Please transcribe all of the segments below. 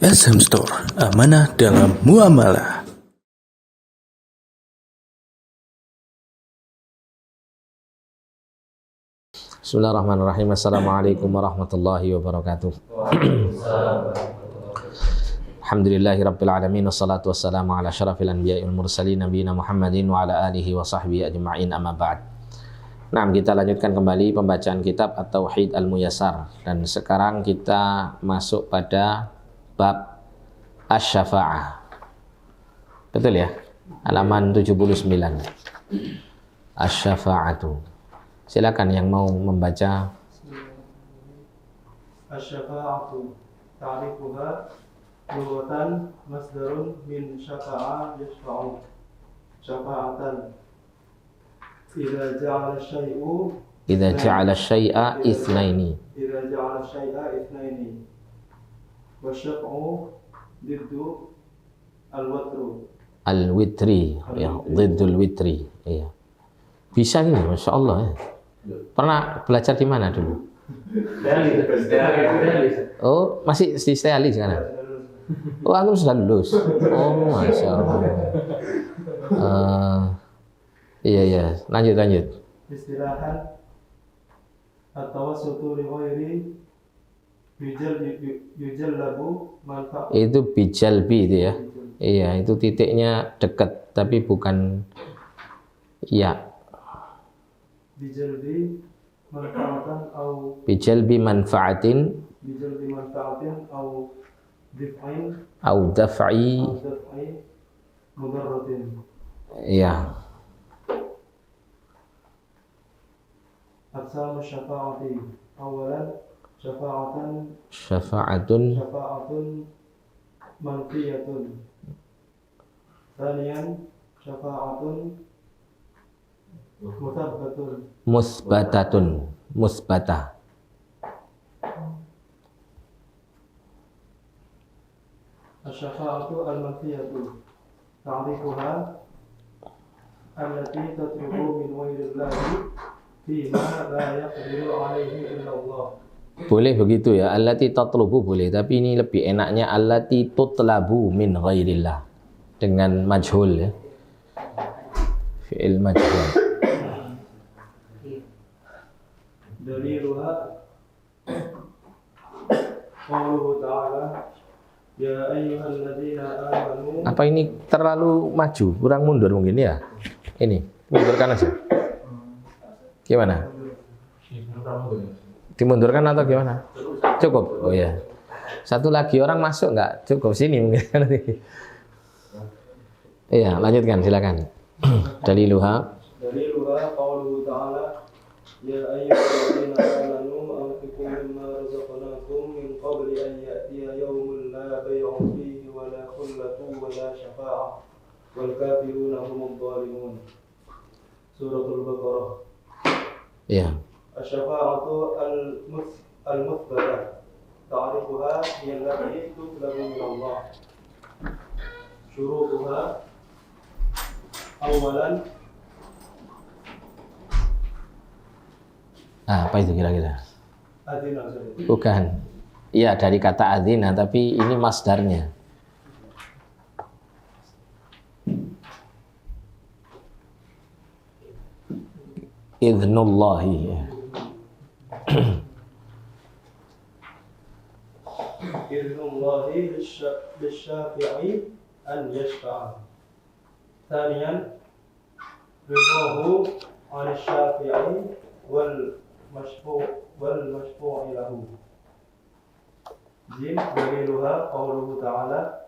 SM Store, amanah dalam muamalah. Bismillahirrahmanirrahim. Assalamualaikum warahmatullahi wabarakatuh. Alhamdulillahirabbil alamin, wassalatu wassalamu ala syarafil anbiya'i wal mursalin nabiyina Muhammadin wa ala alihi wa sahbihi ajma'in, amma ba'd. Nah, kita lanjutkan kembali pembacaan kitab At-Tauhid Al-Muyassar, dan sekarang kita masuk pada bab Asy-Syafa'ah. Betul ya? Halaman 79. Asy-Syafa'atu. Silakan yang mau membaca. Asy-syafa'atu ta'rifuha lughatan masdarun min syafa'a yashfa'u syafa'atan idza ja'ala syai'a itsnaini wa syaf'u diddu al-witri, ya, diddul witri. Iya. Bisa ini, Masya Allah ya. Pernah belajar di mana dulu? Oh, masih di Seali sekarang? Oh, antum sudah lulus? Oh, Masya Allah. Iya. Lanjut. Istilahan at-tawassutu li ghairi yujallabu manfaat. Itu bijalbi itu ya. Iya, itu titiknya dekat tapi bukan ya. Bijalbi manfaatin au daf'i mudarratin. Iya. Aqsamu syafa'ati awalan syafa'atun manfiyatun, thaniyan syafa'atun musbatah. Asy-syafa'atu al-manfiyatu ta'rifuha allati tatlubu min ghairillahi fima la yaqdiru 'alaihi illa Allah. Boleh begitu ya, allati tatlubu boleh, tapi ini lebih enaknya allati tutlabu min ghairillah dengan majhul ya. Fi'il majhul. Daliluha qauluhu ta'ala ya ayyuhalladzina amanu. Apa ini terlalu maju, kurang mundur mungkin ya? Ini, mundurkan aja. Gimana? Dimundurkan atau gimana? Cukup? Oh ya. Satu lagi orang masuk nggak? Cukup sini mungkin. Iya, lanjutkan silakan. Daliluha qauluhu ta'ala ya ayyuhalladzina amanu anfiqu mimma razaqnakum min qabli an ya'tiya yawmun la bay'un fihi wa la khullatun wa la syafa'ah wal kafiruna humudz zalimun. Suratul Baqarah. Iya. Asy-syafa'atu al-muthbatah ta'rifuha hiya allati tutlabu min Allah. Syurutuha awalan. Apa itu kira-kira? Adzina. Bukan. Iya, dari kata adzina, tapi ini masdarnya. Idzunullahi. Idzunullahi lisyafi'i an yashfa'a. Thaniyan ridahu 'ala syafi'i wal mashfu'i lahu. Jim daliluha qauluhu ta'ala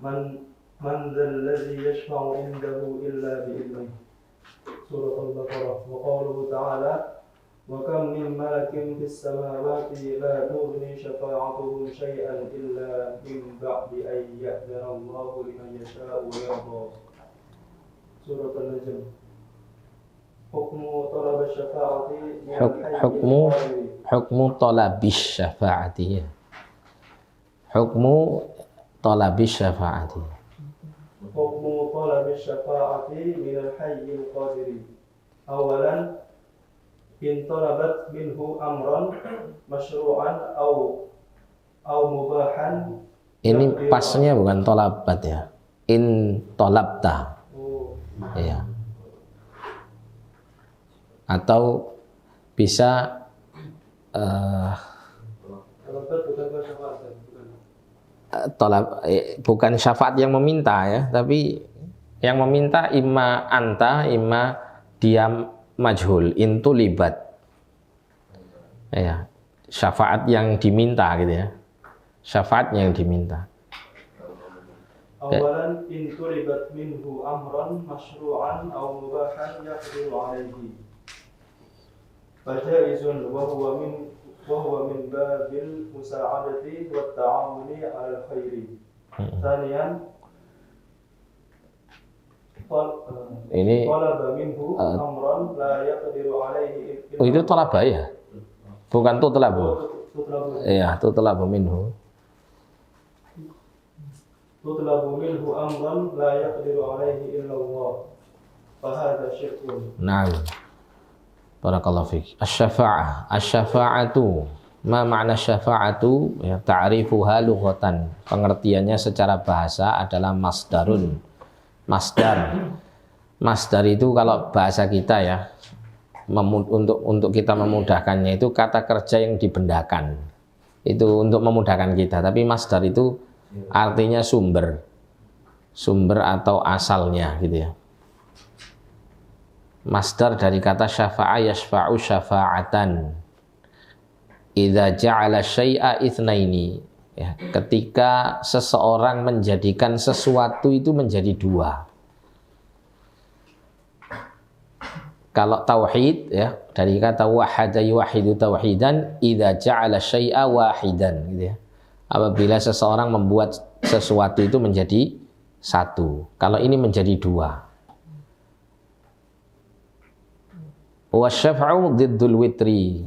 man dzal ladzi yashfa'u 'indahu illa bi'idhnihi. Suratul Baqarah. Wa qauluhu ta'ala wa kam min malakin fis samawati la tughni syafa'atuhum syai'an illa min ba'di an ya'dhana Allahu liman yasha'u wa yarda. Suratul Najm. Hukmu talabis syafa'ati. Hukmu talabis syafa'ati minal hayyil qadiri. Awalan in talabat minhu amran masyru'an aw mubahan Ini pasnya bukan tolabat ya. In tolabta. Ya. Atau bisa bukan syafaat yang meminta ya, tapi yang meminta imma anta, imma dia majhul, intu libat. Ya, syafaat yang diminta gitu ya. Syafaat yang diminta. Awalan intu libat minhu amran masyru'an aw mubahan yaqdiru alaihi. Fajaizun wa huwa min babil musa'adati wa ta'awuni 'alal khairi. Thaniyan ini talaba minhu amran la yaqdiru alaihi. Oh, itu talaba ya? Bukan tutlabu. Iya, tutlabu minhu. Tutlabu minhu amran la yaqdiru alaihi illa Allah. Fa hadha syirkun. Naam. Barakallahu fiik. Asy-syafa'ah. Asy-syafa'atu. Ma makna syafa'atu? Ya, ta'rifuha lughatan. Pengertiannya secara bahasa adalah masdarun. Masdar. Masdar itu kalau bahasa kita ya, untuk kita memudahkannya itu kata kerja yang dibendakan. Itu untuk memudahkan kita. Tapi masdar itu artinya sumber. Sumber atau asalnya gitu ya. Masdar dari kata syafa'a yashfa'u syafa'atan. Idza ja'ala syai'a itsnaini. Ya, ketika seseorang menjadikan sesuatu itu menjadi dua. Kalau tauhid ya, dari kata wahada yuwahidu tauhidan, idza ja'ala syai'a wahidan gitu ya. Apabila seseorang membuat sesuatu itu menjadi satu. Kalau ini menjadi dua. Wasyafa'u diddul witri,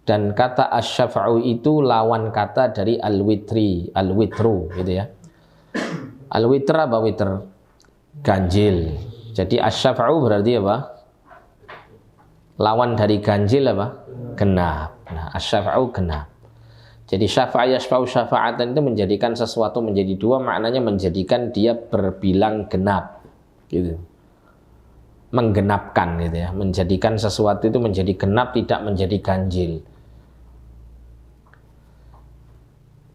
dan kata asyafa'u itu lawan kata dari al-witri, al-witru gitu ya. Al-witr apa witr? Ganjil. Jadi asyafa'u berarti apa? Lawan dari ganjil apa? Genap. Nah, asyafa'u genap. Jadi syafa'a yashfa'u syafa'atan itu menjadikan sesuatu menjadi dua, maknanya menjadikan dia berbilang genap gitu. Menggenapkan gitu ya, menjadikan sesuatu itu menjadi genap, tidak menjadi ganjil.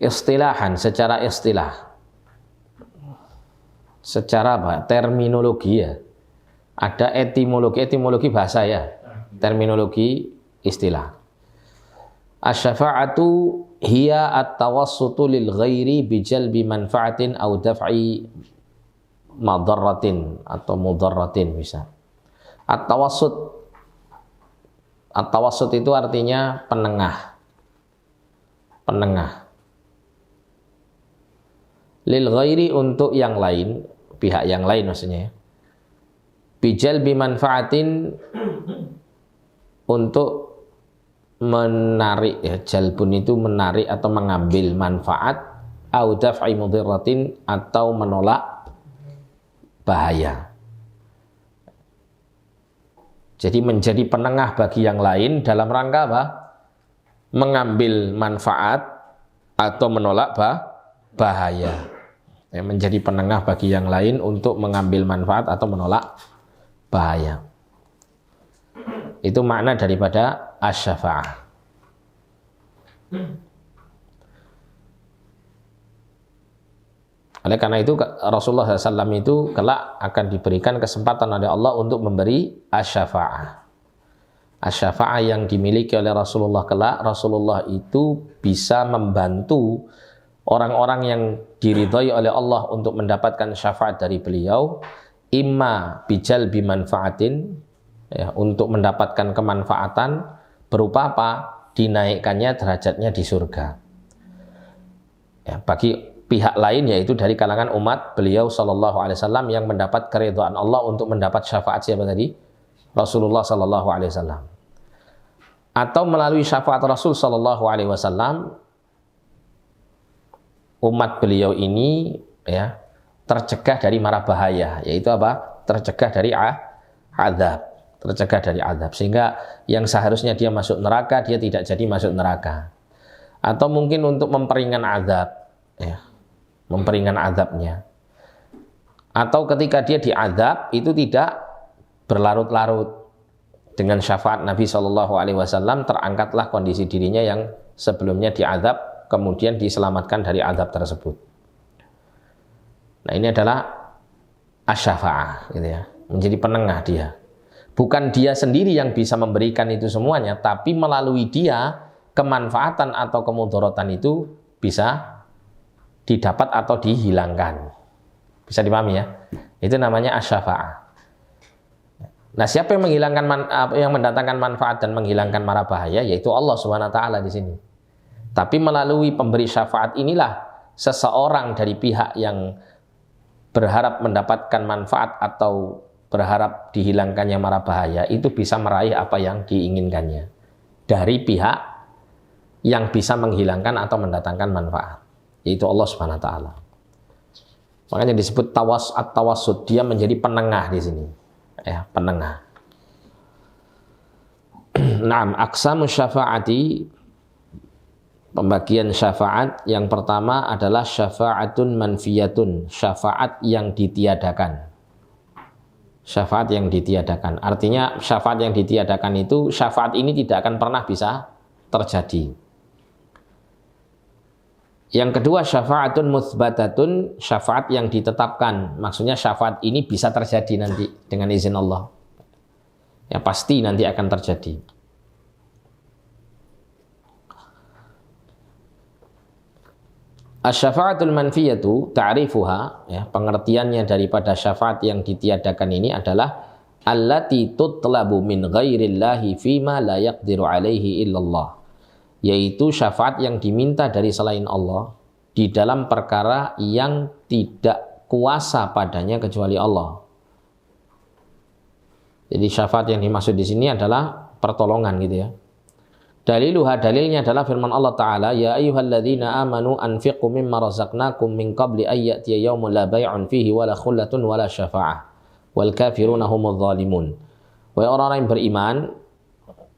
Istilahan, secara istilah, secara apa? Terminologi ya. Ada etimologi bahasa ya, terminologi istilah. Asy-syafa'atu hiya at-tawassutu lil ghairi bi jalbi manfaatin aw daf'i madarratin atau mudarratin bisa. At-tawassut. At-tawassut itu artinya penengah. Penengah. Lil ghairi untuk yang lain, pihak yang lain maksudnya. Bijal bimanfaatin untuk menarik ya, jalbun itu menarik atau mengambil manfaat, au daf'i mudhirratin atau menolak bahaya. Jadi menjadi penengah bagi yang lain dalam rangka apa? Mengambil manfaat atau menolak bahaya. Ya, menjadi penengah bagi yang lain untuk mengambil manfaat atau menolak bahaya. Itu makna daripada asy-syafa'ah. Oleh karena itu Rasulullah SAW itu kelak akan diberikan kesempatan oleh Allah untuk memberi asy-syafa'ah. Asy-syafa'ah yang dimiliki oleh Rasulullah kelak, Rasulullah itu bisa membantu orang-orang yang diridhai oleh Allah untuk mendapatkan syafaat dari beliau, imma bijal bimanfaatin ya, untuk mendapatkan kemanfaatan berupa apa? Dinaikkannya derajatnya di surga. Ya, bagi pihak lain yaitu dari kalangan umat beliau sallallahu alaihi wasallam yang mendapat keridhaan Allah untuk mendapat syafaat siapa tadi? Rasulullah sallallahu alaihi wasallam. Atau melalui syafaat Rasul sallallahu alaihi wasallam umat beliau ini ya tercegah dari mara bahaya, yaitu apa? Tercegah dari azab, tercegah dari azab, sehingga yang seharusnya dia masuk neraka dia tidak jadi masuk neraka. Atau mungkin untuk memperingan azab ya. memperingan azabnya. Atau ketika dia diazab itu tidak berlarut-larut. Dengan syafaat Nabi SAW terangkatlah kondisi dirinya yang sebelumnya diazab, kemudian diselamatkan dari azab tersebut. Nah, ini adalah asy-syafa'ah, gitu ya. Menjadi penengah dia. Bukan dia sendiri yang bisa memberikan itu semuanya, tapi melalui dia kemanfaatan atau kemudharatan itu bisa didapat atau dihilangkan. Bisa dipahami ya? Itu namanya asy-syafa'ah. Nah, siapa yang mendatangkan manfaat dan menghilangkan mara bahaya, yaitu Allah Subhanahu wa taala di sini. Tapi melalui pemberi syafaat inilah seseorang dari pihak yang berharap mendapatkan manfaat atau berharap dihilangkannya mara bahaya itu bisa meraih apa yang diinginkannya dari pihak yang bisa menghilangkan atau mendatangkan manfaat, yaitu Allah Subhanahu wa taala. Makanya disebut tawassut, dia menjadi penengah di sini. Ya, penengah. Naam, aqsamu syafaati, pembagian syafaat yang pertama adalah syafa'atun manfiyatun, syafaat yang ditiadakan. Syafaat yang ditiadakan. Artinya syafaat yang ditiadakan itu, syafaat ini tidak akan pernah bisa terjadi. Yang kedua syafa'atun mutsbatatun, syafaat yang ditetapkan. Maksudnya syafaat ini bisa terjadi nanti dengan izin Allah. Ya pasti nanti akan terjadi. Asy-syafa'atul manfiyatu ta'rifuha, ya, pengertiannya daripada syafaat yang ditiadakan ini adalah allati tutlabu min ghairillahi fima la yaqdiru alaihi illallah. Yaitu syafaat yang diminta dari selain Allah di dalam perkara yang tidak kuasa padanya kecuali Allah. Jadi syafaat yang dimaksud di sini adalah pertolongan gitu ya. Dalilnya adalah firman Allah Ta'ala, ya ayyuhalladzina amanu anfiqu mimma razaqnakum min qabli ayyatiya yawmun la bay'un fihi wala khullatun wala syafa'ah wal kafiruna humudz zalimun. Wahai orang-orang yang beriman,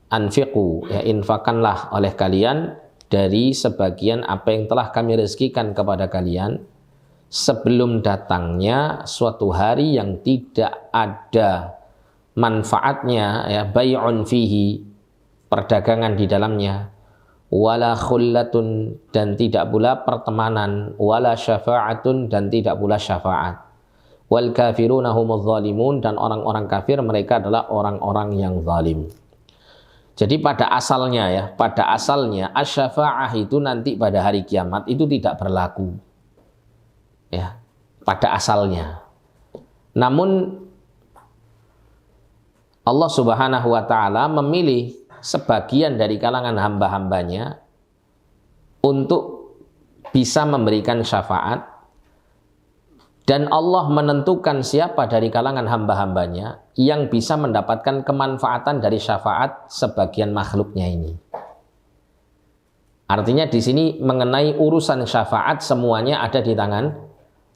anfiqu, ya infakkanlah oleh kalian dari sebagian apa yang telah kami rezekikan kepada kalian sebelum datangnya suatu hari yang tidak ada manfaatnya, ya bay'un fihi, perdagangan di dalamnya, wala khullatun, dan tidak pula pertemanan, wala syafa'atun, dan tidak pula syafaat, wal kafiruna humudz zalimun, dan orang-orang kafir mereka adalah orang-orang yang zalim. Jadi pada asalnya asy-syafa'ah itu nanti pada hari kiamat itu tidak berlaku. Ya, pada asalnya. Namun Allah Subhanahu wa taala memilih sebagian dari kalangan hamba-hambanya untuk bisa memberikan syafaat, dan Allah menentukan siapa dari kalangan hamba-hambanya yang bisa mendapatkan kemanfaatan dari syafaat sebagian makhluknya ini. Artinya di sini mengenai urusan syafaat semuanya ada di tangan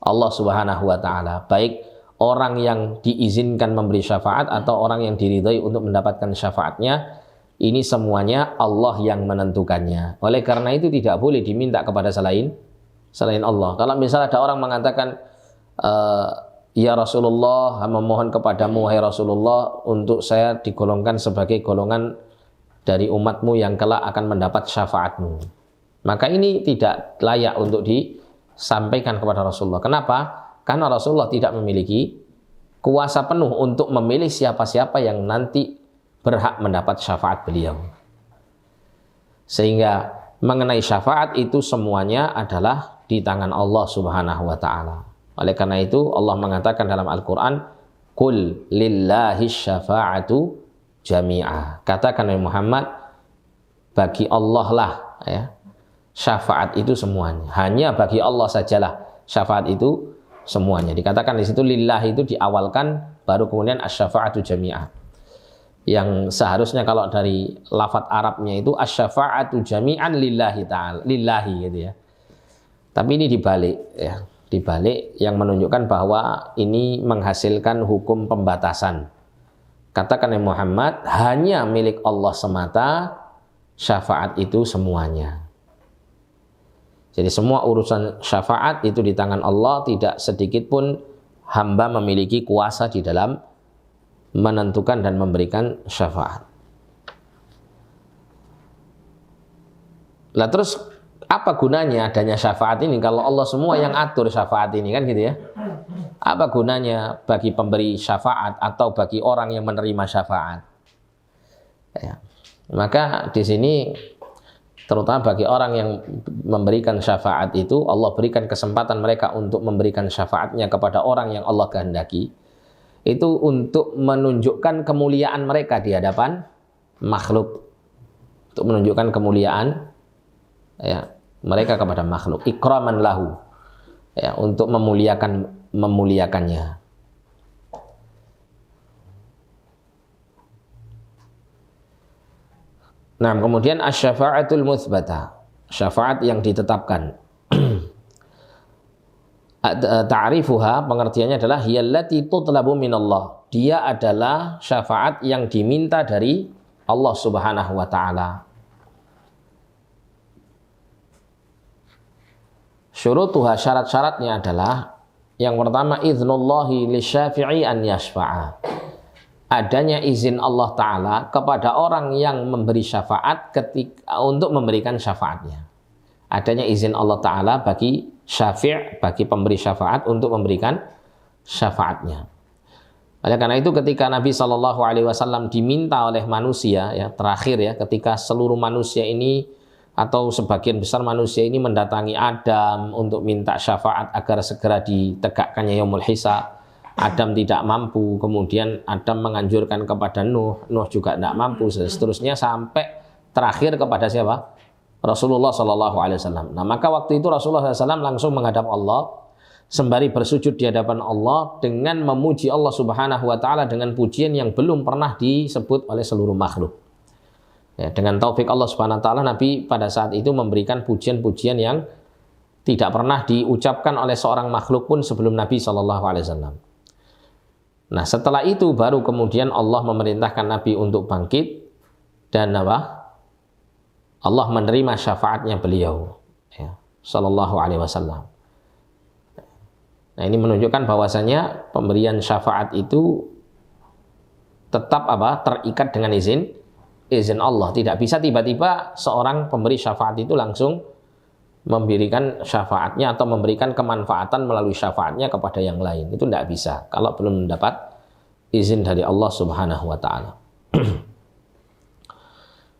Allah Subhanahu wa taala. Baik orang yang diizinkan memberi syafaat atau orang yang diridhai untuk mendapatkan syafaatnya, ini semuanya Allah yang menentukannya. Oleh karena itu tidak boleh diminta kepada selain Allah. Kalau misalnya ada orang mengatakan, ya Rasulullah, memohon kepadamu wahai Rasulullah untuk saya digolongkan sebagai golongan dari umatmu yang kelak akan mendapat syafaatmu, maka ini tidak layak untuk disampaikan kepada Rasulullah. Kenapa? Karena Rasulullah tidak memiliki kuasa penuh untuk memilih siapa-siapa yang nanti berhak mendapat syafaat beliau. Sehingga mengenai syafaat itu semuanya adalah di tangan Allah Subhanahu wa taala. Oleh karena itu Allah mengatakan dalam Al-Quran, Qul lillahi syafa'atu jami'ah. Katakan oleh Muhammad, bagi Allah lah ya, syafaat itu semuanya. Hanya bagi Allah sajalah syafaat itu semuanya. Dikatakan di situ lillahi itu diawalkan, baru kemudian asy-syafa'atu jami'ah. Yang seharusnya kalau dari lafadz Arabnya itu asy-syafa'atu jami'an lillahi ta'ala, lillahi gitu ya. Tapi ini dibalik ya. Dibalik yang menunjukkan bahwa ini menghasilkan hukum pembatasan. Katakan Muhammad, hanya milik Allah semata syafaat itu semuanya. Jadi semua urusan syafaat itu di tangan Allah, tidak sedikit pun hamba memiliki kuasa di dalam menentukan dan memberikan syafaat. Lah terus apa gunanya adanya syafaat ini kalau Allah semua yang atur syafaat ini, kan gitu ya? Apa gunanya bagi pemberi syafaat atau bagi orang yang menerima syafaat? Ya. Maka di sini terutama bagi orang yang memberikan syafaat itu, Allah berikan kesempatan mereka untuk memberikan syafaatnya kepada orang yang Allah kehendaki. Itu untuk menunjukkan kemuliaan mereka di hadapan makhluk. Untuk menunjukkan kemuliaan ya, mereka kepada makhluk, ikraman lahu, ya, untuk memuliakannya. Nah, kemudian asy-syafa'atul mutsbatah, syafaat yang ditetapkan. Ta'rifuha, pengertiannya adalah hiyallati tutlabu minallah. Dia adalah syafaat yang diminta dari Allah Subhanahu wa taala. Syurutuha, syarat-syaratnya adalah yang pertama idzunullahi lisyafi'i an yashfa'a. Adanya izin Allah Ta'ala kepada orang yang memberi syafaat untuk memberikan syafaatnya. Adanya izin Allah Ta'ala bagi syafi', bagi pemberi syafaat untuk memberikan syafaatnya. Oleh karena itu ketika Nabi SAW diminta oleh manusia, ya terakhir ya, ketika seluruh manusia ini atau sebagian besar manusia ini mendatangi Adam untuk minta syafaat agar segera ditegakkannya yaumul hisab. Adam tidak mampu, kemudian Adam menganjurkan kepada Nuh juga tidak mampu, seterusnya sampai terakhir kepada siapa? Rasulullah SAW. Nah maka waktu itu Rasulullah SAW langsung menghadap Allah sembari bersujud di hadapan Allah dengan memuji Allah Subhanahu Wa Taala dengan pujian yang belum pernah disebut oleh seluruh makhluk. Ya, dengan taufik Allah Subhanahu Wa Taala, Nabi pada saat itu memberikan pujian-pujian yang tidak pernah diucapkan oleh seorang makhluk pun sebelum Nabi SAW. Nah setelah itu baru kemudian Allah memerintahkan Nabi untuk bangkit dan apa? Allah menerima syafaatnya beliau, ya, Sallallahu Alaihi Wasallam. Nah ini menunjukkan bahwasanya pemberian syafaat itu tetap apa? Terikat dengan izin Allah. Tidak bisa tiba-tiba seorang pemberi syafaat itu langsung memberikan syafaatnya atau memberikan kemanfaatan melalui syafaatnya kepada yang lain. Itu tidak bisa kalau belum mendapat izin dari Allah Subhanahu Wa Taala.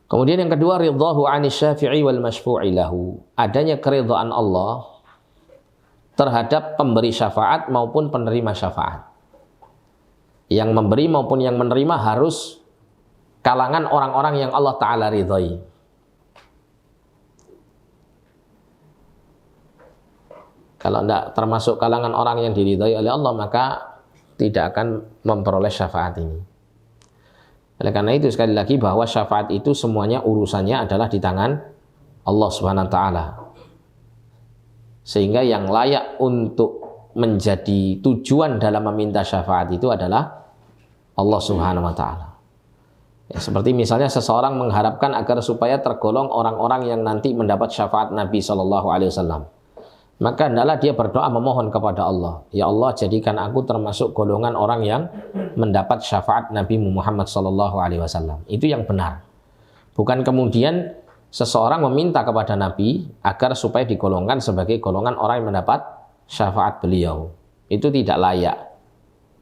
Kemudian yang kedua, ridhahu 'anis syafi'i wal masyfu'i lahu. Adanya keridhaan Allah terhadap pemberi syafaat maupun penerima syafaat. Yang memberi maupun yang menerima harus kalangan orang-orang yang Allah Ta'ala ridhai. Kalau tidak termasuk kalangan orang yang diridhai oleh Allah, maka tidak akan memperoleh syafaat ini. Oleh karena itu sekali lagi bahwa syafaat itu semuanya urusannya adalah di tangan Allah Subhanahu wa taala. Sehingga yang layak untuk menjadi tujuan dalam meminta syafaat itu adalah Allah Subhanahu wa taala. Ya, seperti misalnya seseorang mengharapkan agar supaya tergolong orang-orang yang nanti mendapat syafaat Nabi SAW. Maka hendaklah dia berdoa memohon kepada Allah, ya Allah jadikan aku termasuk golongan orang yang mendapat syafaat Nabi Muhammad SAW. Itu yang benar. Bukan kemudian seseorang meminta kepada Nabi agar supaya digolongkan sebagai golongan orang yang mendapat syafaat beliau. Itu tidak layak.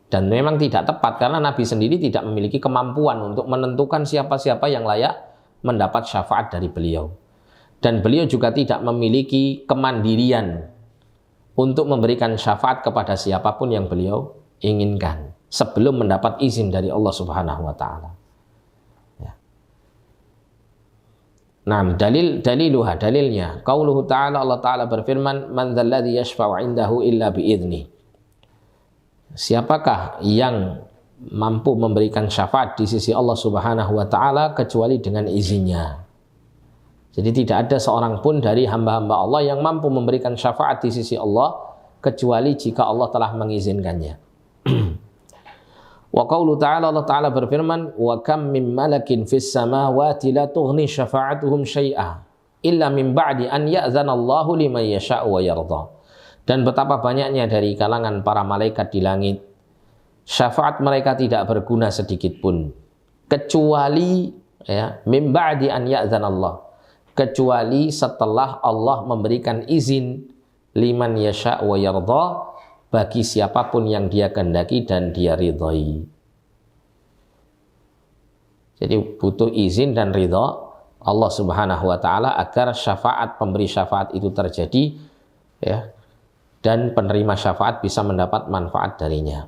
Dan memang tidak tepat karena Nabi sendiri tidak memiliki kemampuan untuk menentukan siapa-siapa yang layak mendapat syafaat dari beliau. Dan beliau juga tidak memiliki kemandirian untuk memberikan syafaat kepada siapapun yang beliau inginkan sebelum mendapat izin dari Allah Subhanahu wa taala. Ya. Nah, dalilnya qauluhu ta'ala, Allah Ta'ala berfirman, "Man dzalladzi yashfa'u 'indahu illa bi'idznih." Siapakah yang mampu memberikan syafaat di sisi Allah Subhanahu wa taala kecuali dengan izinnya? Jadi tidak ada seorang pun dari hamba-hamba Allah yang mampu memberikan syafaat di sisi Allah kecuali jika Allah telah mengizinkannya. Wa qaulu ta'ala, Allah Ta'ala berfirman, "Wa kam min malakin fis samawati la tughni syafa'atuhum syai'a." illa min ba'di an ya'zanallahu liman yasha'u wa yarda. Dan betapa banyaknya dari kalangan para malaikat di langit, syafaat mereka tidak berguna sedikit pun kecuali min ba'di an ya'zanallah, kecuali setelah Allah memberikan izin liman yasha'u wa yarda, bagi siapapun yang dia kehendaki dan dia ridhai. Jadi butuh izin dan ridha Allah Subhanahu wa taala agar syafaat pemberi syafaat itu terjadi, dan penerima syafaat bisa mendapat manfaat darinya.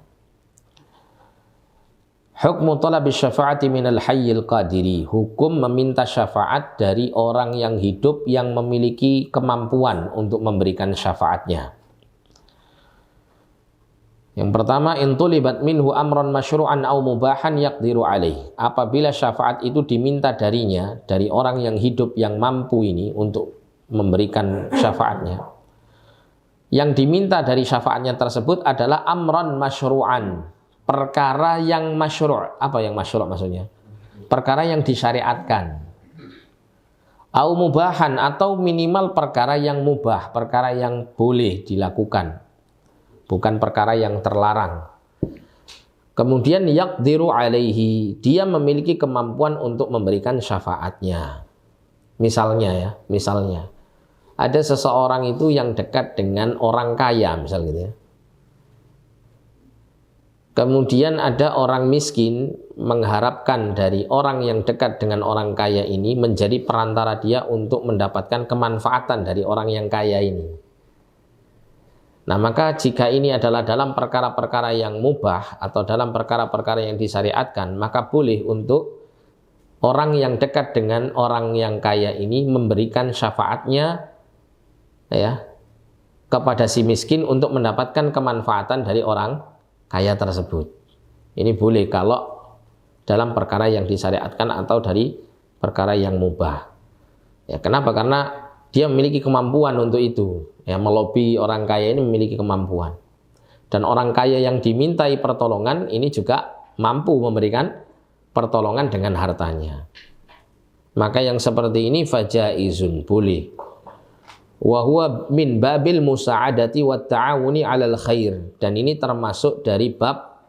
Hukmu talabi syafaati minal hayyil qadiri, hukum meminta syafaat dari orang yang hidup yang memiliki kemampuan untuk memberikan syafaatnya. Yang pertama, intulibat minhu amron masyru'an aw mubahan yaqdiru alaih. Apabila syafaat itu diminta darinya, dari orang yang hidup yang mampu ini untuk memberikan syafaatnya, yang diminta dari syafaatnya tersebut adalah amron masyru'an, perkara yang masyru'. Apa yang masyru' maksudnya? Perkara yang disyariatkan. Aw mubahan, atau minimal perkara yang mubah, perkara yang boleh dilakukan, bukan perkara yang terlarang. Kemudian yaqdiru alaihi, dia memiliki kemampuan untuk memberikan syafaatnya. Misalnya ada seseorang itu yang dekat dengan orang kaya misalnya gitu ya. Kemudian ada orang miskin mengharapkan dari orang yang dekat dengan orang kaya ini menjadi perantara dia untuk mendapatkan kemanfaatan dari orang yang kaya ini. Nah, maka jika ini adalah dalam perkara-perkara yang mubah atau dalam perkara-perkara yang disyariatkan, maka boleh untuk orang yang dekat dengan orang yang kaya ini memberikan syafaatnya kepada si miskin untuk mendapatkan kemanfaatan dari orang kaya tersebut. Ini boleh kalau dalam perkara yang disyariatkan atau dari perkara yang mubah. Kenapa? Karena dia memiliki kemampuan untuk itu. Melobi orang kaya ini memiliki kemampuan. Dan orang kaya yang dimintai pertolongan ini juga mampu memberikan pertolongan dengan hartanya. Maka yang seperti ini fajaizun, boleh. Wa huwa min babil musa'adati wat ta'awuni 'alal khair, dan ini termasuk dari bab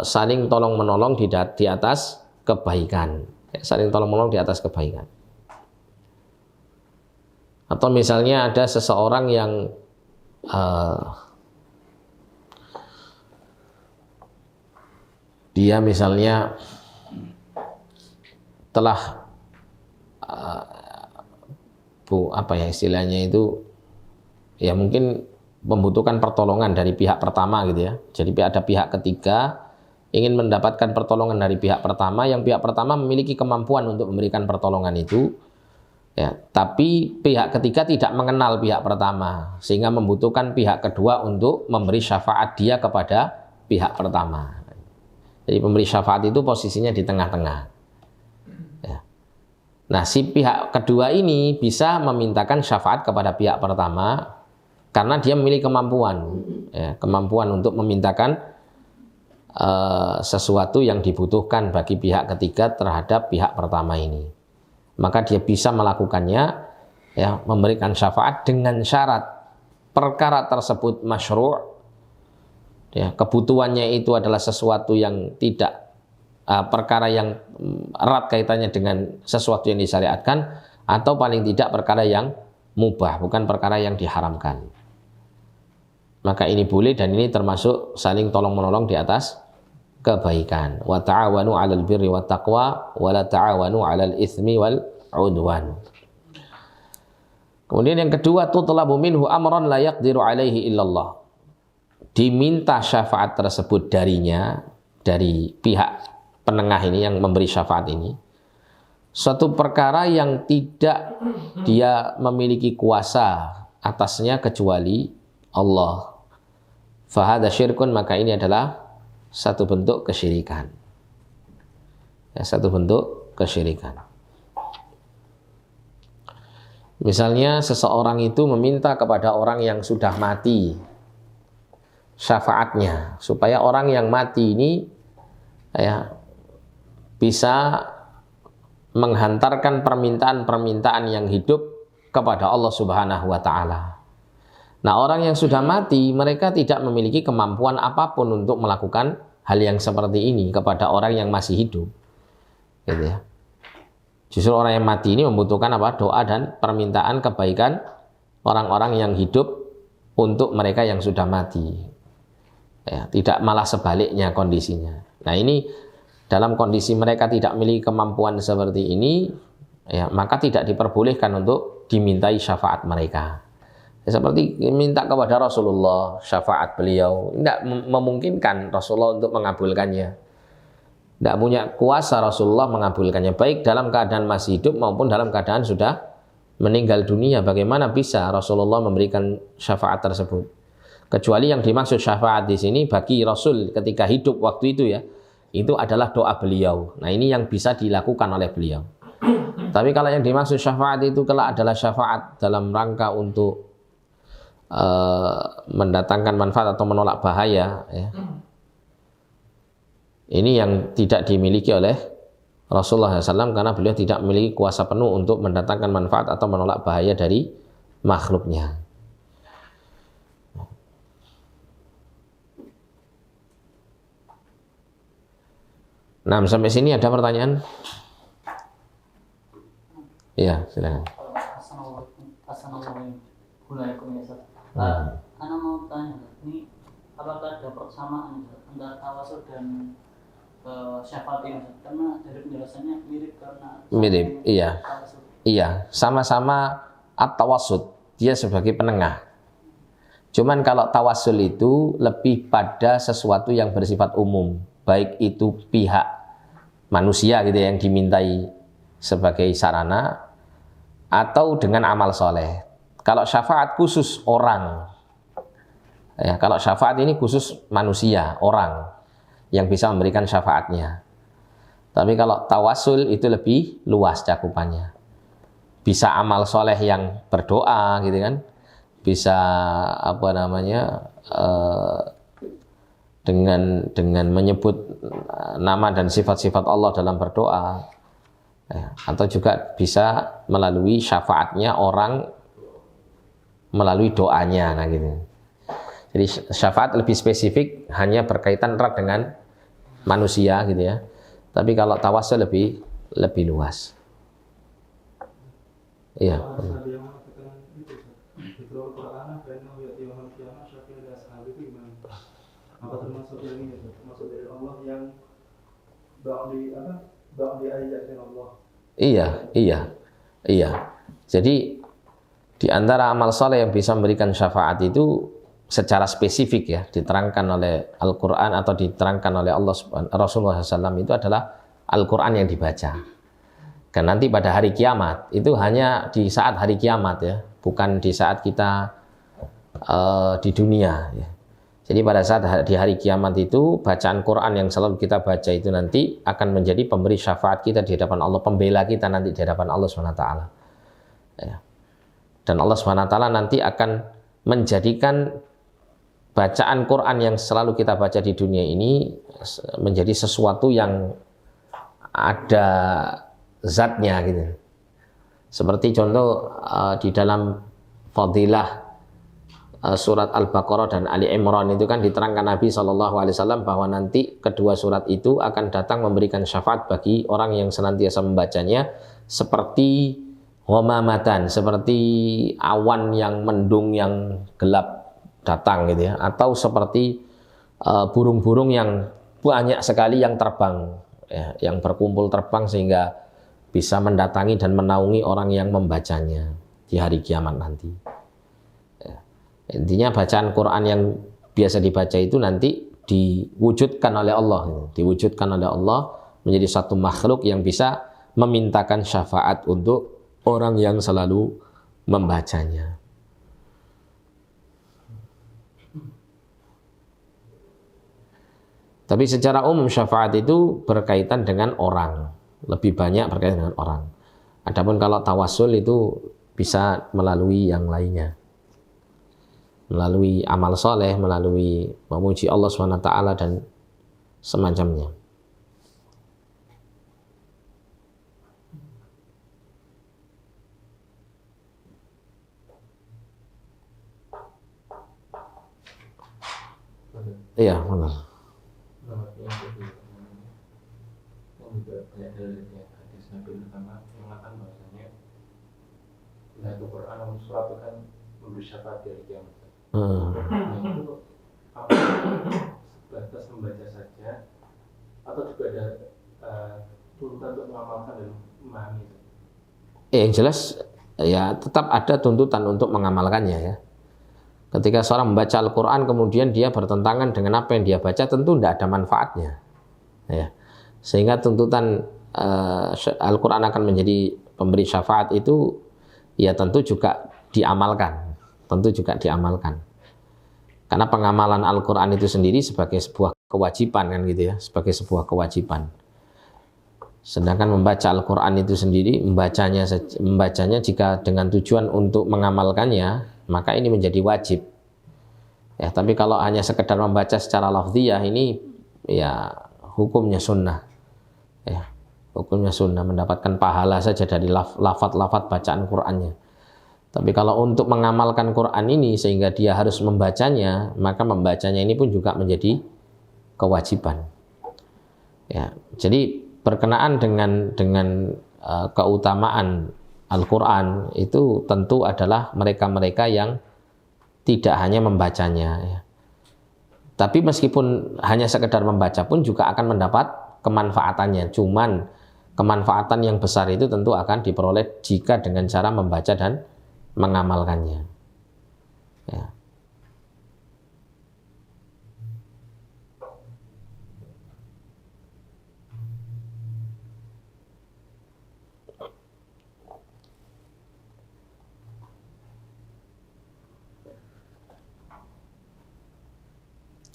saling tolong-menolong di atas kebaikan. Saling tolong-menolong di atas kebaikan. Atau misalnya ada seseorang yang dia misalnya telah istilahnya itu mungkin membutuhkan pertolongan dari pihak pertama gitu ya. Jadi ada pihak ketiga ingin mendapatkan pertolongan dari pihak pertama, yang pihak pertama memiliki kemampuan untuk memberikan pertolongan itu, tapi pihak ketiga tidak mengenal pihak pertama sehingga membutuhkan pihak kedua untuk memberi syafaat dia kepada pihak pertama. Jadi pemberi syafaat itu posisinya di tengah-tengah. Nah, si pihak kedua ini bisa memintakan syafaat kepada pihak pertama karena dia memiliki kemampuan untuk memintakan sesuatu yang dibutuhkan bagi pihak ketiga terhadap pihak pertama ini. Maka dia bisa melakukannya, memberikan syafaat dengan syarat perkara tersebut masyru', kebutuhannya itu adalah sesuatu yang tidak perkara yang erat kaitannya dengan sesuatu yang disyariatkan, atau paling tidak perkara yang mubah, bukan perkara yang diharamkan. Maka ini boleh, dan ini termasuk saling tolong-menolong di atas kebaikan. Wa ta'awanu 'alal birri wat taqwa wa la ta'awanu 'alal itsmi wal 'udwan. Kemudian yang kedua, tutlabu minhu amran la yaqdiru 'alaihi illallah. Diminta syafaat tersebut darinya, dari pihak penengah ini yang memberi syafaat ini, suatu perkara yang tidak dia memiliki kuasa atasnya kecuali Allah. Fahadha syirkun, maka ini adalah satu bentuk kesyirikan. Satu bentuk kesyirikan. Misalnya seseorang itu meminta kepada orang yang sudah mati syafaatnya, supaya orang yang mati ini bisa menghantarkan permintaan-permintaan yang hidup kepada Allah Subhanahu wa taala. Nah, orang yang sudah mati, mereka tidak memiliki kemampuan apapun untuk melakukan hal yang seperti ini kepada orang yang masih hidup. Gitu ya. Justru orang yang mati ini membutuhkan apa? Doa dan permintaan kebaikan orang-orang yang hidup untuk mereka yang sudah mati. Ya, tidak malah sebaliknya kondisinya. Nah, ini dalam kondisi mereka tidak memiliki kemampuan seperti ini, ya, maka tidak diperbolehkan untuk dimintai syafaat mereka. Ya, seperti minta kepada Rasulullah syafaat beliau, tidak memungkinkan Rasulullah untuk mengabulkannya. Tidak punya kuasa Rasulullah mengabulkannya, baik dalam keadaan masih hidup maupun dalam keadaan sudah meninggal dunia. Bagaimana bisa Rasulullah memberikan syafaat tersebut? Kecuali yang dimaksud syafaat di sini bagi Rasul ketika hidup waktu itu ya, itu adalah doa beliau. Nah, ini yang bisa dilakukan oleh beliau. Tapi kalau yang dimaksud syafaat itu kelak adalah syafaat dalam rangka untuk mendatangkan manfaat atau menolak bahaya, ya. Ini yang tidak dimiliki oleh Rasulullah SAW karena beliau tidak memiliki kuasa penuh untuk mendatangkan manfaat atau menolak bahaya dari makhluknya. Nah, sampai sini ada pertanyaan? Iya, silakan. Ana mau tanya, ini apakah ada persamaan antara tawasul dan syafaat ini? Karena dari penjelasannya mirip karena mirip, iya. tawasul. Iya, sama-sama at-tawassut, dia sebagai penengah. Cuman kalau tawassul itu lebih pada sesuatu yang bersifat umum, baik itu pihak manusia gitu yang dimintai sebagai sarana atau dengan amal soleh. Kalau syafaat khusus orang, ya, kalau syafaat ini khusus manusia, orang yang bisa memberikan syafaatnya. Tapi kalau tawasul itu lebih luas cakupannya. Bisa amal soleh yang berdoa gitu kan, bisa apa namanya dengan menyebut nama dan sifat-sifat Allah dalam berdoa, ya, atau juga bisa melalui syafaatnya orang melalui doanya, nah gitu. Jadi syafaat lebih spesifik, hanya berkaitan erat dengan manusia gitu ya. Tapi kalau tawasul lebih luas. Iya. Apa termasuk yang ini? Termasuk dari Allah yang ba'di ayatin Allah. Iya. Jadi di antara amal saleh yang bisa memberikan syafaat itu secara spesifik ya diterangkan oleh Al-Qur'an atau diterangkan oleh Rasulullah SAW itu adalah Al-Qur'an yang dibaca. Dan nanti pada hari kiamat itu hanya di saat hari kiamat ya, bukan di saat kita di dunia ya. Jadi pada saat di hari kiamat itu bacaan Quran yang selalu kita baca itu nanti akan menjadi pemberi syafaat kita di hadapan Allah, pembela kita nanti di hadapan Allah SWT. Ya. Dan Allah SWT nanti akan menjadikan bacaan Quran yang selalu kita baca di dunia ini menjadi sesuatu yang ada zatnya gitu. Seperti contoh di dalam fadilah surat Al-Baqarah dan Ali Imran itu kan diterangkan Nabi SAW bahwa nanti kedua surat itu akan datang memberikan syafaat bagi orang yang senantiasa membacanya seperti ghamamatan, seperti awan yang mendung yang gelap datang gitu ya, atau seperti burung-burung yang banyak sekali yang terbang ya, yang berkumpul terbang sehingga bisa mendatangi dan menaungi orang yang membacanya di hari kiamat nanti. Intinya bacaan Quran yang biasa dibaca itu nanti diwujudkan oleh Allah, diwujudkan oleh Allah menjadi satu makhluk yang bisa memintakan syafaat untuk orang yang selalu membacanya. Tapi secara umum syafaat itu berkaitan dengan orang, lebih banyak berkaitan dengan orang. Adapun kalau tawassul itu bisa melalui yang lainnya, melalui amal soleh, melalui memuji Allah SWT dan semacamnya. Iya, benar. Juga banyak dalil ya, hadis Nabi pertama mengatakan bahwasanya nah itu Quran dan surat itu kan memberi syafaat di hari kiamat. Nah itu apa sebatas membaca saja atau juga ada tuntutan untuk mengamalkan dan memahami itu? Yang jelas ya tetap ada tuntutan untuk mengamalkannya ya. Ketika seorang membaca Al-Quran kemudian dia bertentangan dengan apa yang dia baca, tentu tidak ada manfaatnya ya. Sehingga tuntutan Al-Quran akan menjadi pemberi syafaat itu ya tentu juga diamalkan, karena pengamalan Al-Quran itu sendiri sebagai sebuah kewajiban kan gitu ya, sebagai sebuah kewajiban. Sedangkan membaca Al-Quran itu sendiri, membacanya jika dengan tujuan untuk mengamalkannya, maka ini menjadi wajib. Ya, tapi kalau hanya sekedar membaca secara lafziyah ini ya hukumnya sunnah. Ya, hukumnya sunnah, mendapatkan pahala saja dari lafaz-lafaz bacaan Qur'annya. Tapi kalau untuk mengamalkan Qur'an ini sehingga dia harus membacanya, maka membacanya ini pun juga menjadi kewajiban. Ya, jadi berkenaan dengan keutamaan Al-Quran itu tentu adalah mereka-mereka yang tidak hanya membacanya ya. Tapi meskipun hanya sekedar membaca pun juga akan mendapat kemanfaatannya. Cuman kemanfaatan yang besar itu tentu akan diperoleh jika dengan cara membaca dan mengamalkannya ya.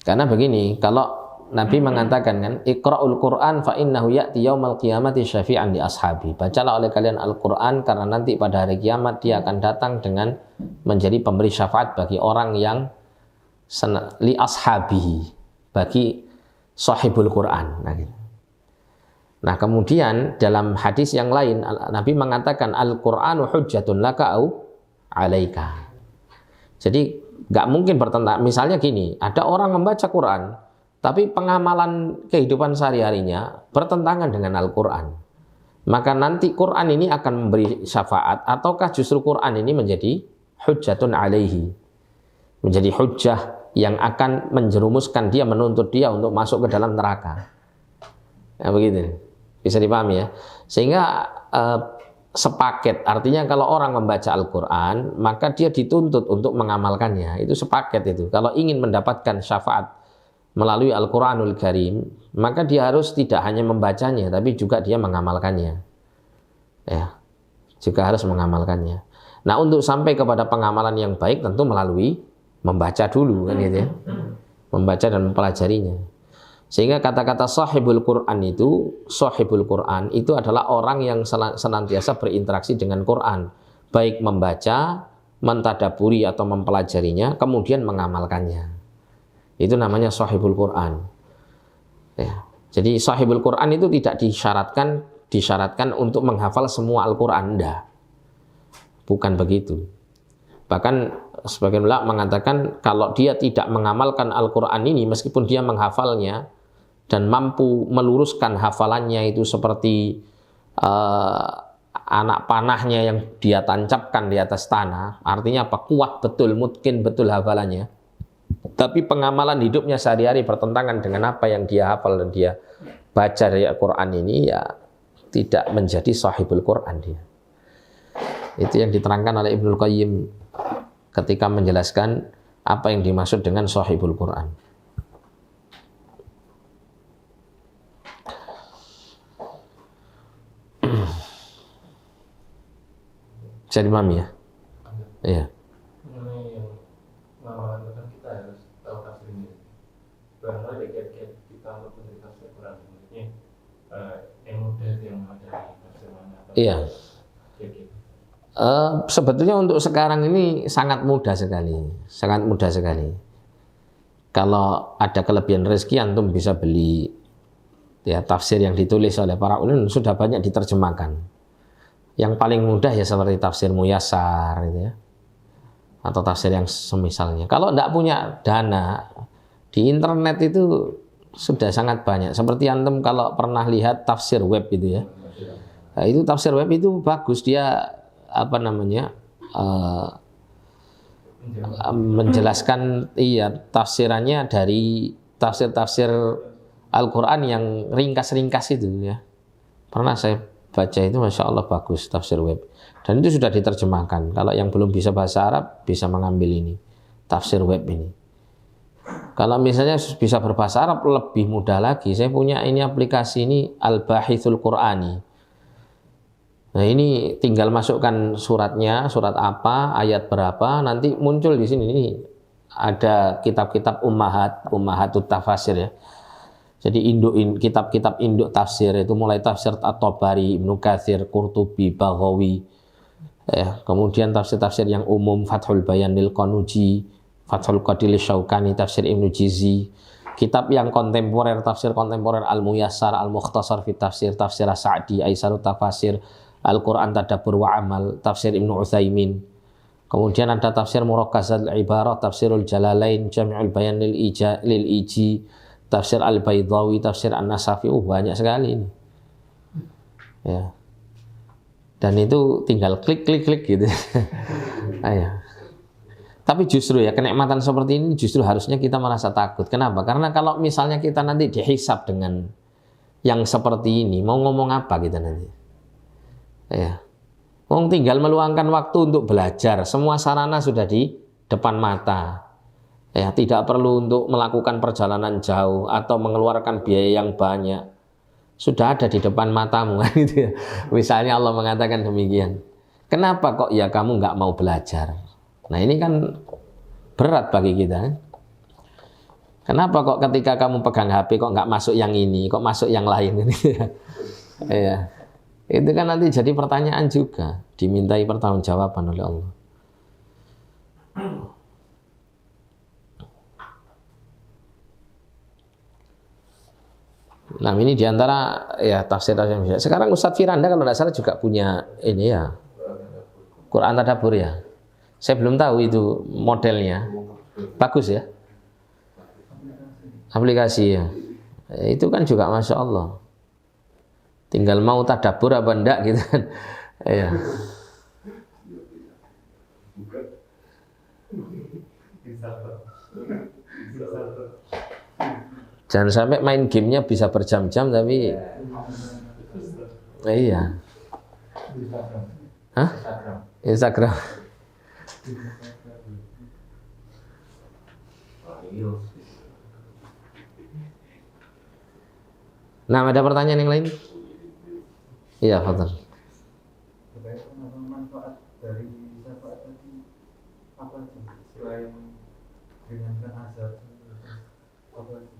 Karena begini, kalau Nabi mengatakan kan, Iqra'ul Qur'an fa innahu ya'ti yaumal qiyamati syafi'an li ashabi. Bacalah oleh kalian Al-Qur'an karena nanti pada hari kiamat dia akan datang dengan menjadi pemberi syafaat bagi orang yang li ashabihi, bagi sahibul Qur'an. Nah, kemudian dalam hadis yang lain Nabi mengatakan Al-Qur'anu hujjatun laka au 'alaika. Jadi nggak mungkin bertentangan. Misalnya gini, ada orang membaca Quran, tapi pengamalan kehidupan sehari-harinya bertentangan dengan Al-Quran. Maka nanti Quran ini akan memberi syafaat, ataukah justru Quran ini menjadi hujjatun alaihi, menjadi hujjah yang akan menjerumuskan dia, menuntut dia untuk masuk ke dalam neraka. Ya, begitu. Bisa dipahami ya. Sehingga sepaket, artinya kalau orang membaca Al-Quran maka dia dituntut untuk mengamalkannya, itu sepaket itu. Kalau ingin mendapatkan syafaat melalui Al-Quranul Karim, maka dia harus tidak hanya membacanya tapi juga dia mengamalkannya ya, juga harus mengamalkannya. Nah, untuk sampai kepada pengamalan yang baik tentu melalui membaca dulu kan gitu ya, membaca dan mempelajarinya. Sehingga kata-kata sahibul Quran itu adalah orang yang senantiasa berinteraksi dengan Quran, baik membaca, mentadaburi atau mempelajarinya, kemudian mengamalkannya. Itu namanya sahibul Quran. Ya. Jadi sahibul Quran itu tidak disyaratkan untuk menghafal semua Al-Quran, enggak. Bukan begitu. Bahkan sebagian ulama mengatakan kalau dia tidak mengamalkan Al-Quran ini, meskipun dia menghafalnya dan mampu meluruskan hafalannya itu seperti anak panahnya yang dia tancapkan di atas tanah, artinya apa? Kuat betul, mungkin betul hafalannya, tapi pengamalan hidupnya sehari-hari bertentangan dengan apa yang dia hafal dan dia baca dari Al-Quran ini, ya tidak menjadi sahibul Quran dia. Itu yang diterangkan oleh Ibnul Qayyim ketika menjelaskan apa yang dimaksud dengan sahibul Quran. Bisa dipahami ya? Iya. Mengenai yang mengamalkan Quran, kita harus tahu tafsirnya. Barangkali ada kiat-kiat kita untuk mencari tafsir Quran. Maksudnya yang mudah itu yang ada di tafsir mana? Iya. Kiat-kiat. Sebetulnya untuk sekarang ini sangat mudah sekali. Kalau ada kelebihan rezeki, antum bisa beli ya tafsir yang ditulis oleh para ulama, sudah banyak diterjemahkan. Yang paling mudah ya seperti tafsir Muyassar gitu ya, atau tafsir yang semisalnya. Kalau tidak punya dana Di internet itu sudah sangat banyak. Seperti antum kalau pernah lihat tafsir web itu ya. Nah, itu tafsir web itu bagus, dia apa namanya? Menjelaskan tafsirannya dari tafsir-tafsir Al-Quran yang ringkas-ringkas itu ya. Pernah saya baca itu, Masya Allah bagus tafsir web. Dan itu sudah diterjemahkan. Kalau yang belum bisa bahasa Arab bisa mengambil ini, tafsir web ini. Kalau misalnya bisa berbahasa Arab lebih mudah lagi. Saya punya ini aplikasi ini Al-Bahithul Qur'ani. Nah ini tinggal masukkan suratnya, surat apa, ayat berapa, nanti muncul di sini. Ini ada kitab-kitab ummahatut tafasir ya. Jadi kitab-kitab induk tafsir itu mulai tafsir At-Tabari, Ibnu Katsir, Qurtubi, Baghawi. Ya, kemudian tafsir-tafsir yang umum Fathul Bayan lil Qanuji, Fathul Qadir Syaukani, tafsir Ibnu Jizi. Kitab yang kontemporer, tafsir kontemporer Al-Muyassar, Al-Mukhtasar fi Tafsir, Tafsir As-Sa'di, Aisarut Tafasir, Al-Quran Tadabbur wa Amal, tafsir Ibnu Utsaimin. Kemudian ada tafsir Murakkazat al-Ibarah, Tafsirul Jalalain, Jami'ul Bayan lil Iji, tafsir Al-Baydawi, tafsir An-Nasafi. Banyak sekali ini. Ya. Dan itu tinggal klik gitu. Ayo. Tapi justru ya kenikmatan seperti ini justru harusnya kita merasa takut. Kenapa? Karena kalau misalnya kita nanti dihisab dengan yang seperti ini, mau ngomong apa kita nanti? Ya. Tinggal meluangkan waktu untuk belajar. Semua sarana sudah di depan mata. Ya, tidak perlu untuk melakukan perjalanan jauh atau mengeluarkan biaya yang banyak. Sudah ada di depan matamu gitu ya. Misalnya Allah mengatakan demikian. Kenapa kok ya kamu nggak mau belajar? Nah ini kan berat bagi kita. Kenapa kok ketika kamu pegang HP kok nggak masuk yang ini, kok masuk yang lain ini? Ya. Itu kan nanti jadi pertanyaan juga, dimintai pertanggungjawaban oleh Allah. Nah ini diantara ya tafsir-tafsir yang bisa. Sekarang Ustadz Firanda kalau tidak salah juga punya ini ya, Quran Tadabbur ya. Saya belum tahu itu modelnya. Bagus ya. Aplikasi ya. Itu kan juga Masya Allah. Tinggal mau tadabbur apa enggak gitu kan. Ya. Jangan sampai main gamenya bisa berjam-jam tapi iya. Hah? Instagram. Nah, ada pertanyaan yang lain? Iya, Fadhil. Manfaat dari syafaat tadi apa selain ringankan azab?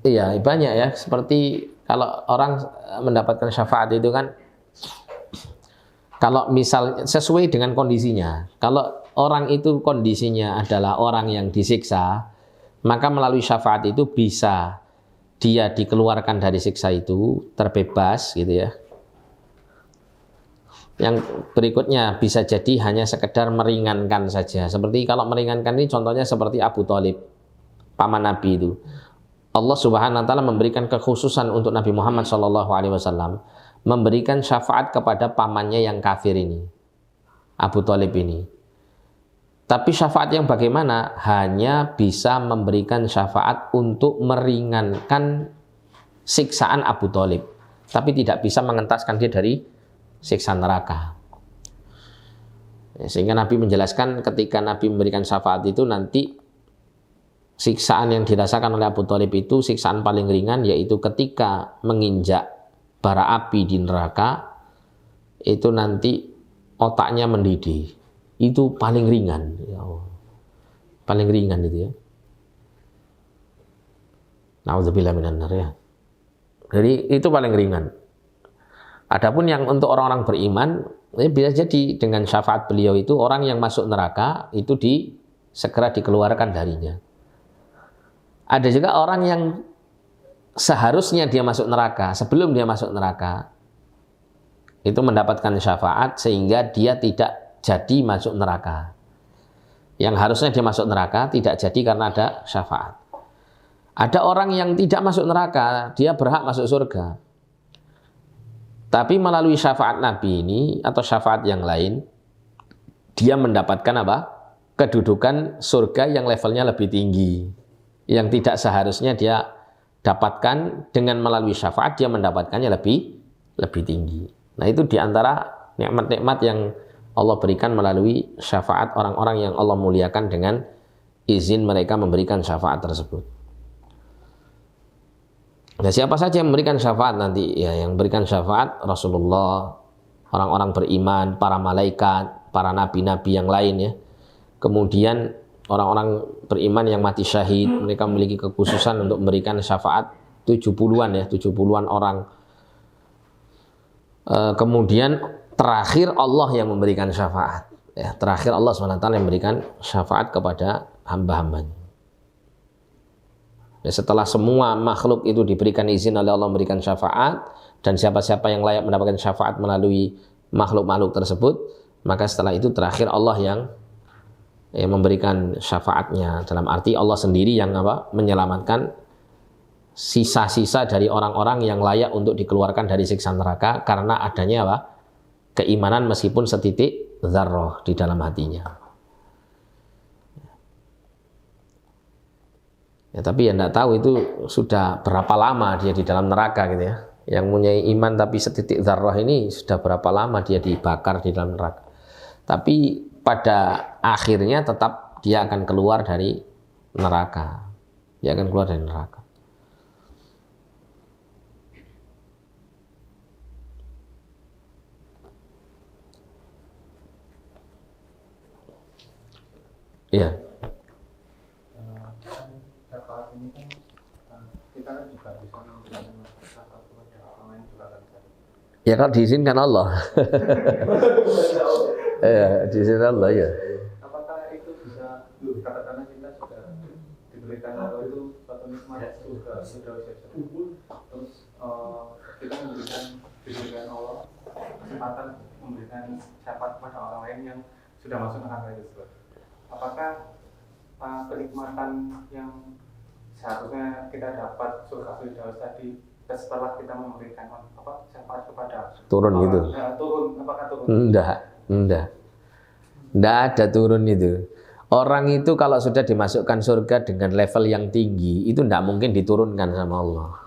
Iya, banyak ya. Seperti kalau orang mendapatkan syafaat itu kan, kalau misal sesuai dengan kondisinya. Kalau orang itu kondisinya adalah orang yang disiksa, maka melalui syafaat itu bisa dia dikeluarkan dari siksa itu, terbebas gitu ya. Yang berikutnya bisa jadi hanya sekedar meringankan saja. Seperti kalau meringankan ini contohnya seperti Abu Thalib, paman Nabi itu. Allah Subhanahu wa taala memberikan kekhususan untuk Nabi Muhammad SAW, memberikan syafaat kepada pamannya yang kafir ini, Abu Thalib ini. Tapi syafaat yang bagaimana? Hanya bisa memberikan syafaat untuk meringankan siksaan Abu Thalib, tapi tidak bisa mengentaskan dia dari siksa neraka. Sehingga Nabi menjelaskan ketika Nabi memberikan syafaat itu nanti siksaan yang dirasakan oleh Abu Thalib itu siksaan paling ringan, yaitu ketika menginjak bara api di neraka itu nanti otaknya mendidih. Itu paling ringan, ya Allah. Paling ringan itu ya. Nauzubillah minan nar ya. Jadi itu paling ringan. Adapun yang untuk orang-orang beriman, bisa jadi dengan syafaat beliau itu orang yang masuk neraka itu segera dikeluarkan darinya. Ada juga orang yang seharusnya dia masuk neraka, sebelum dia masuk neraka itu mendapatkan syafaat sehingga dia tidak jadi masuk neraka. Yang harusnya dia masuk neraka tidak jadi karena ada syafaat. Ada orang yang tidak masuk neraka, dia berhak masuk surga. Tapi melalui syafaat Nabi ini atau syafaat yang lain, dia mendapatkan apa? Kedudukan surga yang levelnya lebih tinggi. Yang tidak seharusnya dia dapatkan dengan melalui syafaat, dia mendapatkannya lebih tinggi. Nah, itu diantara nikmat-nikmat yang Allah berikan melalui syafaat orang-orang yang Allah muliakan dengan izin mereka memberikan syafaat tersebut. Nah, siapa saja yang memberikan syafaat nanti? Ya, yang memberikan syafaat Rasulullah, orang-orang beriman, para malaikat, para nabi-nabi yang lain ya. Kemudian orang-orang beriman yang mati syahid, mereka memiliki kekhususan untuk memberikan syafaat 70-an ya, 70-an orang. Kemudian terakhir Allah yang memberikan syafaat. Ya, terakhir Allah SWT yang memberikan syafaat kepada hamba-hambanya. Ya, setelah semua makhluk itu diberikan izin oleh Allah memberikan syafaat, dan siapa-siapa yang layak mendapatkan syafaat melalui makhluk-makhluk tersebut, maka setelah itu terakhir Allah yang memberikan syafaatnya. Dalam arti Allah sendiri yang menyelamatkan sisa-sisa dari orang-orang yang layak untuk dikeluarkan dari siksa neraka karena adanya keimanan meskipun setitik dzarrah di dalam hatinya. Ya, tapi ya tidak tahu itu sudah berapa lama dia di dalam neraka gitu ya. Yang punya iman tapi setitik dzarrah ini sudah berapa lama dia dibakar di dalam neraka. Tapi pada akhirnya tetap dia akan keluar dari neraka. Dia akan keluar dari neraka. Iya. Syafaat ini kan kita kan juga bisa memberikan syafaat kepada orang lain juga kan. Ya kalau diizinkan Allah. Ya, diizinkan Allah ya. Apakah itu bisa katakanlah kita sudah diberikan Allah itu suatu nikmat surga sudah saja. Terus kita diberikan Allah kesempatan memberikan syafaat kepada orang lain yang sudah masuk neraka itu. Apakah kenikmatan yang seharusnya kita dapat surga firdaus tadi setelah kita memberikan syafaat kepada turun orang, gitu? Apakah turun? Enggak ada turun itu. Orang itu kalau sudah dimasukkan surga dengan level yang tinggi itu tidak mungkin diturunkan sama Allah.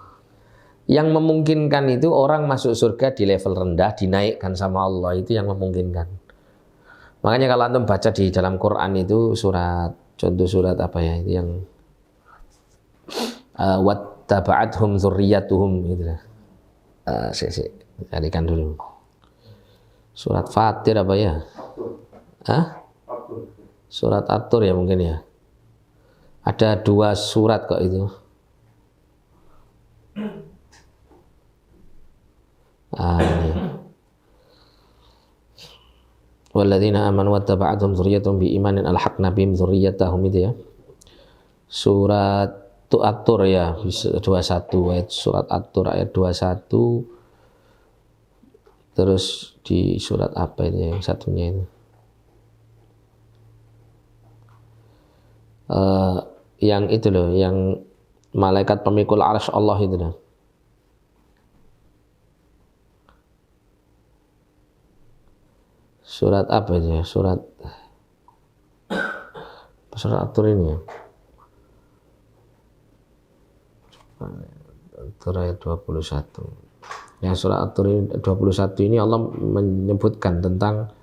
Yang memungkinkan itu orang masuk surga di level rendah dinaikkan sama Allah, itu yang memungkinkan. Makanya kalau antum baca di dalam Quran itu contoh surat apa ya, itu yang wattaba'athum dzurriyyatuhum gitu lah. Saya carikan dulu. Surat Fatir apa ya? Surat At-Tur ya mungkin ya. Ada 2 surat kok itu. Ini. Walladzina amanu wattaba'athum dzurriyyatuhum biimanin alhaqna bihim dzurriyyatahum itu ya. Surat At-Tur ya 21 ayat surat At-Tur ayat 21. Terus di surat apa itu yang satunya itu? Yang itu loh, yang malaikat pemikul arsy Allah itu loh. Surat apa itu ya? Surat At-Tur ini ya. At-Tur ayat 21. Yang surat At-Tur 21 ini Allah menyebutkan tentang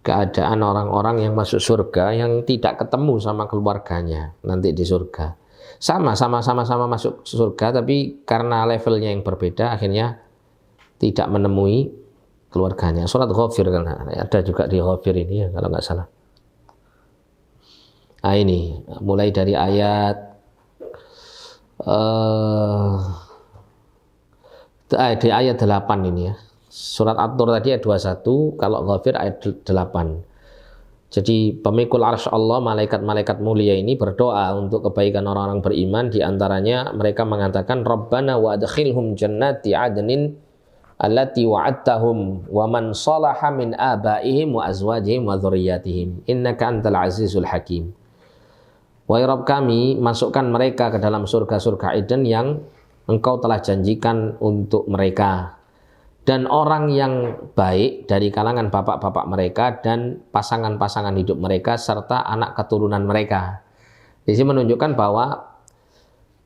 keadaan orang-orang yang masuk surga yang tidak ketemu sama keluarganya nanti di surga. Sama-sama masuk surga tapi karena levelnya yang berbeda akhirnya tidak menemui keluarganya. Surat Ghafir kan ada juga di Ghafir ini ya kalau nggak salah. Nah ini mulai dari ayat di ayat 8 ini ya. Surat At-Tur tadi ayat 21, kalau Ghafir ayat 8. Jadi pemikul arsy Allah, malaikat-malaikat mulia ini berdoa untuk kebaikan orang-orang beriman. Di antaranya mereka mengatakan Rabbana wa adkhilhum jannati adnin allati wa'adtahum wa man salaha min abaihim wa azwajihim wa dzurriyyatihim innaka antal azizul hakim. Wahai Rabb kami, masukkan mereka ke dalam surga-surga Eden yang Engkau telah janjikan untuk mereka. Dan orang yang baik dari kalangan bapak-bapak mereka dan pasangan-pasangan hidup mereka serta anak keturunan mereka. Di sini menunjukkan bahwa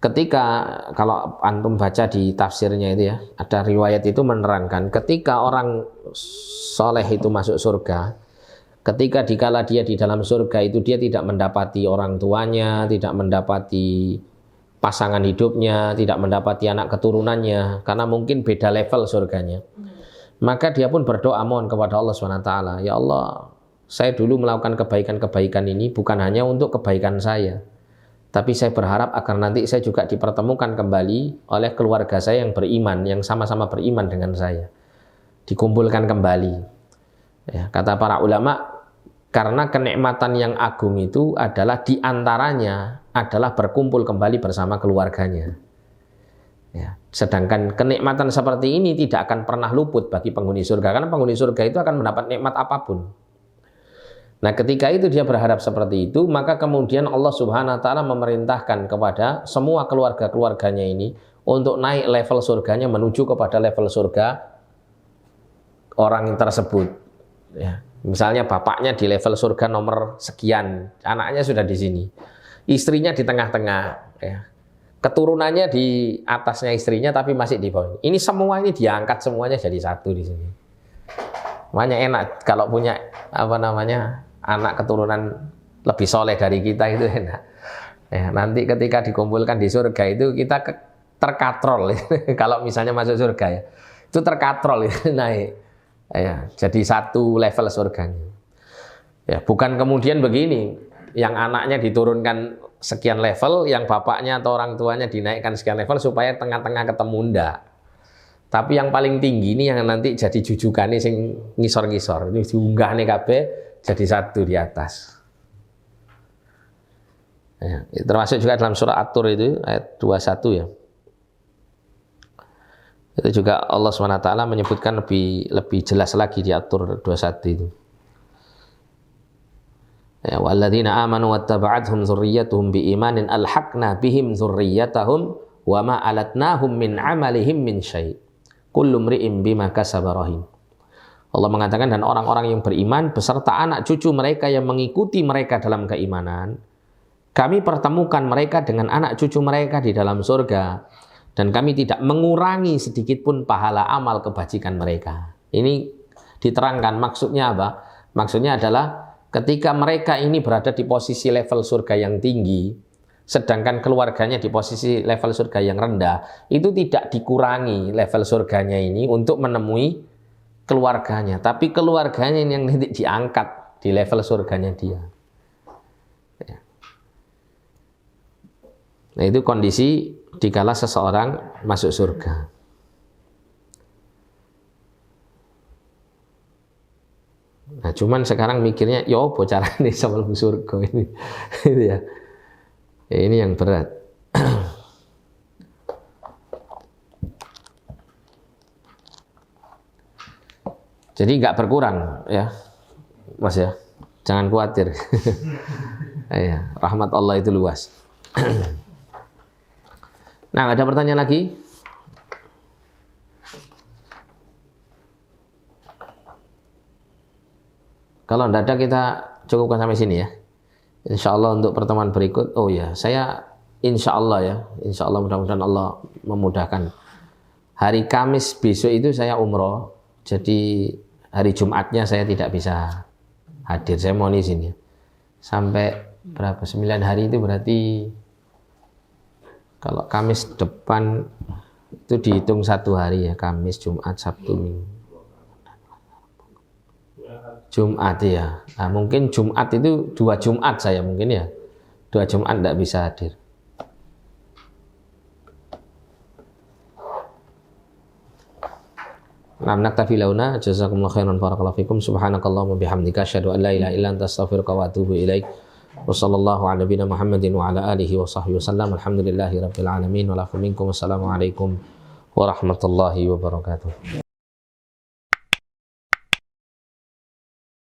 ketika, kalau antum baca di tafsirnya itu ya, ada riwayat itu menerangkan ketika orang soleh itu masuk surga, ketika dikala dia di dalam surga itu dia tidak mendapati orang tuanya, tidak mendapati pasangan hidupnya, tidak mendapati anak keturunannya, karena mungkin beda level surganya. Maka dia pun berdoa mohon kepada Allah SWT, ya Allah, saya dulu melakukan kebaikan-kebaikan ini bukan hanya untuk kebaikan saya, tapi saya berharap agar nanti saya juga dipertemukan kembali oleh keluarga saya yang beriman, yang sama-sama beriman dengan saya, dikumpulkan kembali. Ya, kata para ulama, karena kenikmatan yang agung itu adalah diantaranya adalah berkumpul kembali bersama keluarganya. Ya, sedangkan kenikmatan seperti ini tidak akan pernah luput bagi penghuni surga, karena penghuni surga itu akan mendapat nikmat apapun. Nah, ketika itu dia berharap seperti itu, maka kemudian Allah Subhanahu wa taala memerintahkan kepada semua keluarga-keluarganya ini untuk naik level surganya menuju kepada level surga orang tersebut. Ya, misalnya bapaknya di level surga nomor sekian, anaknya sudah di sini, istrinya di tengah-tengah, ya, keturunannya di atasnya istrinya tapi masih di bawah. Ini semua ini diangkat semuanya jadi satu di sini. Makanya enak kalau punya anak keturunan lebih soleh dari kita, itu enak. Ya, nanti ketika dikumpulkan di surga itu kita terkatrol. Kalau misalnya masuk surga ya, itu terkatrol naik. Ya, jadi satu level surganya. Ya, bukan kemudian begini, yang anaknya diturunkan sekian level, yang bapaknya atau orang tuanya dinaikkan sekian level supaya tengah-tengah ketemu, ndak. Tapi yang paling tinggi ini yang nanti jadi jujukannya sing ngisor-ngisor, ini diunggah nih kabeh jadi satu di atas. Ya, termasuk juga dalam surah At-Tur itu ayat 21 ya. Itu juga Allah SWT menyebutkan lebih jelas lagi di At-Tur 21 itu. Ya, walladzina amanu wattaba'athum dzurriyyatuhum biimanin alhaqna bihim dzurriyyatahum wa ma alatnahum min amalihim min syai'. Kullu mri'in bima kasaba rahin. Allah mengatakan, dan orang-orang yang beriman beserta anak cucu mereka yang mengikuti mereka dalam keimanan, kami pertemukan mereka dengan anak cucu mereka di dalam surga, dan kami tidak mengurangi sedikit pun pahala amal kebajikan mereka. Ini diterangkan maksudnya apa? Maksudnya adalah ketika mereka ini berada di posisi level surga yang tinggi, sedangkan keluarganya di posisi level surga yang rendah, itu tidak dikurangi level surganya ini untuk menemui keluarganya, tapi keluarganya ini yang diangkat di level surganya dia. Nah, itu kondisi dikala seseorang masuk surga. Nah, cuman sekarang mikirnya, yo bocaran nih sebelum surga ini, itu ya. Ini yang berat. Jadi nggak berkurang ya, Mas ya. Jangan khawatir. Ya, rahmat Allah itu luas. Nah, ada pertanyaan lagi? Kalau tidak ada, kita cukupkan sampai sini ya. Insya Allah untuk pertemuan berikut, oh ya, saya insya Allah ya, insya Allah mudah-mudahan Allah memudahkan. Hari Kamis besok itu saya umroh, jadi hari Jumatnya saya tidak bisa hadir, saya mohon izin ya. Sampai berapa? 9 hari itu berarti kalau Kamis depan itu dihitung 1 hari ya, Kamis, Jumat, Sabtu, Minggu. Jumat ya, nah, mungkin Jumat itu 2 Jumat saya mungkin ya, 2 Jumat tidak bisa hadir. Naktafi launa, jazakumullahu khairan, barakallahu fikum, subhanakallahumma bihamdika, asyhadu an la ilaha illa anta, astaghfiruka wa atubu ilaik. Wa sallallahu ala nabiyina Muhammadin wa ala alihi wa sahbihi wasallam. Alhamdulillahi rabbil alamin wa lakum minkum. Wassalamualaikum warahmatullahi wabarakatuh.